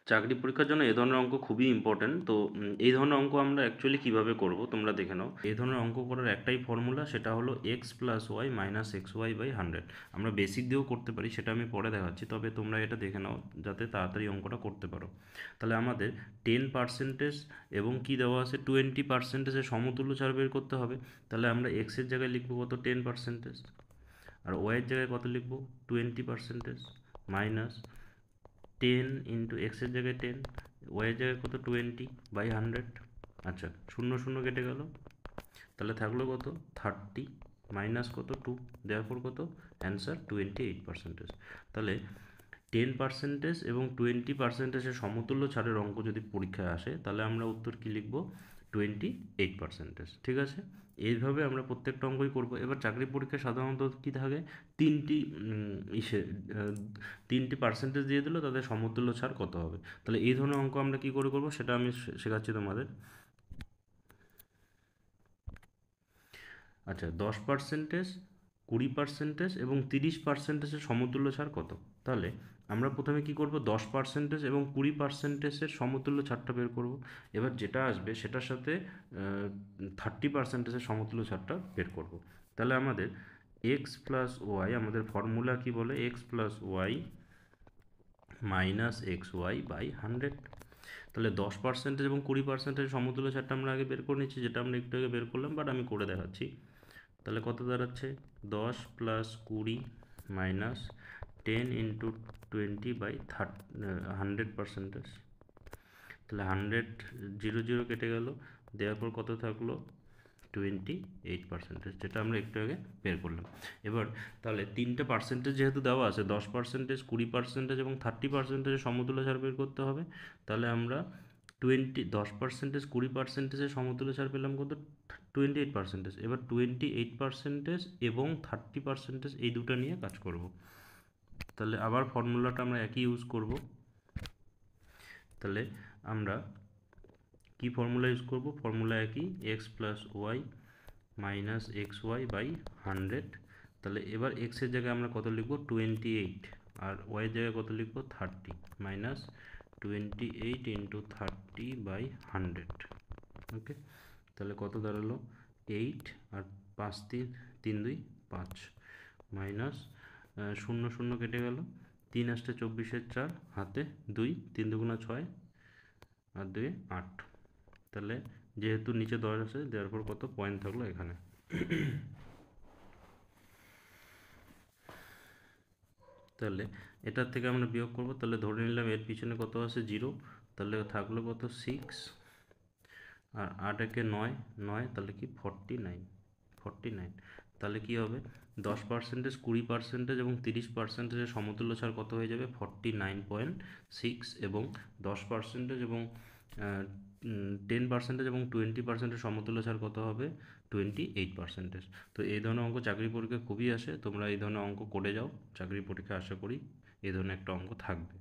চাকরি পরীক্ষার জন্য এ ধরনের অঙ্ক খুবই ইম্পর্ট্যান্ট। তো এই ধরনের অঙ্ক আমরা অ্যাকচুয়ালি কীভাবে করব তোমরা দেখে নাও। এই ধরনের অঙ্ক করার একটাই ফর্মুলা, সেটা হলো X plus Y minus X Y by 100। আমরা বেসিক দিয়েও করতে পারি, সেটা আমি পরে দেখাচ্ছি, তবে তোমরা এটা দেখে নাও যাতে তাড়াতাড়ি অঙ্কটা করতে পারো। তাহলে আমাদের 10% এবং কি দেওয়া আছে 20%-এর সমতুল্য ছাড় বের করতে হবে। তাহলে আমরা এক্সের জায়গায় লিখবো কত 10%, আর ওয়াইয়ের জায়গায় কত লিখবো 20%, মাইনাস 10 ইন্টু এক্সের জায়গায় 10, ওয়াইয়ের জায়গায় কত 20/100। আচ্ছা, শূন্য শূন্য কেটে গেল, তাহলে থাকলো কত 30 মাইনাস কত 2, দেওয়ার কত অ্যান্সার 28%। তাহলে 10% এবং 20%-এর সমতুল্য ছাড়ের অঙ্ক যদি পরীক্ষায় আসে, তাহলে আমরা উত্তর কী লিখব 28%। ঠিক আছে, এইভাবে আমরা প্রত্যেকটা অঙ্কই করব। এবার চাকরি পরীক্ষায় সাধারণত কী থাকে, তিনটি ইসে তিনটি পার্সেন্টেজ দিয়ে দিল, তাদের সমতুল্য ছাড় কত হবে। তাহলে এই ধরনের অঙ্ক আমরা কী করে করব সেটা আমি শেখাচ্ছি তোমাদের। আচ্ছা, 10%, 20% এবং 30%-এর সমতুল্য ছাড় কত। তাহলে আমরা প্রথমে কি করব, 10% এবং 20%-এর সমতুল্য ছাড়টা বের করব। এবার যেটা আসবে সেটার সাথে 30%-এর সমতুল্য ছাড়টা বের করব। তাহলে আমাদের এক্স প্লাস ওয়াই, আমাদের ফর্মুলা কি বলে, X plus Y minus X Y by 100। তাহলে 10% এবং 20%-এর সমতুল্য ছাড়টা আমরা আগে বের করে নিচ্ছি, যেটা আমরা একটু আগে বের করলাম, বাট আমি করে দেখাচ্ছি। তাহলে কত দাঁড়াচ্ছে 10 প্লাস 20 মাইনাস 10 ইন্টু 20/100%। তাহলে 100 0 0 কেটে গেল, দেওয়ার পর কত থাকলো 28%, যেটা আমরা একটু আগে বের করলাম। এবার তাহলে তিনটে পার্সেন্টেজ যেহেতু দেওয়া আছে, 10%, 20% এবং 30%-এর সমতুল্য ছাড় বের করতে হবে। তাহলে আমরা 10%, 20%-এর সমতুল্য ছাড় পেলাম কত 28%। এবার 28% এবং 30% এই দুটো নিয়ে কাজ করব। তাহলে আবার ফর্মুলাটা আমরা একই ইউজ করব। তাহলে আমরা কি ফর্মুলা ইউজ করব, ফর্মুলা একই, X plus Y minus X Y by 100। তাহলে এবার এক্সের জায়গায় আমরা কত লিখব 28, আর ওয়াইয়ের জায়গায় কত লিখব 30, মাইনাস 28 ইন্টু 30/100। ওকে, তাহলে কত দাঁড়ালো 8, আর 5 3 3 2 5, মাইনাস 0 0 কেটে গেল, 3 আসতে 24-এর 4, হাতে 2, 3 2 6 আর 2 8। তাহলে যেহেতু নিচে 10 আছে, দেওয়ার পর কত পয়েন্ট থাকলো এখানে। তাহলে এটার থেকে আমরা বিয়োগ করব, তাহলে ধরে নিলাম এর পিছনে কত আছে 0, তাহলে থাকলো কত 6, আর 8 একে 9, 9, তাহলে কি 49। তাহলে কি হবে 10%, 20% এবং 30%-এর সমতুল্য ছাড় কত হয়ে যাবে 49.6, এবং 10% এবং 10% এবং 20%-এর সমতুল্য ছাড় কত হবে 28%। তো এই ধরনের অঙ্ক চাকরি পরীক্ষা খুবই আসে, তোমরা এই ধরনের অঙ্ক করে যাও, চাকরি পরীক্ষা আশা করি এই ধরনের একটা অঙ্ক থাকবে।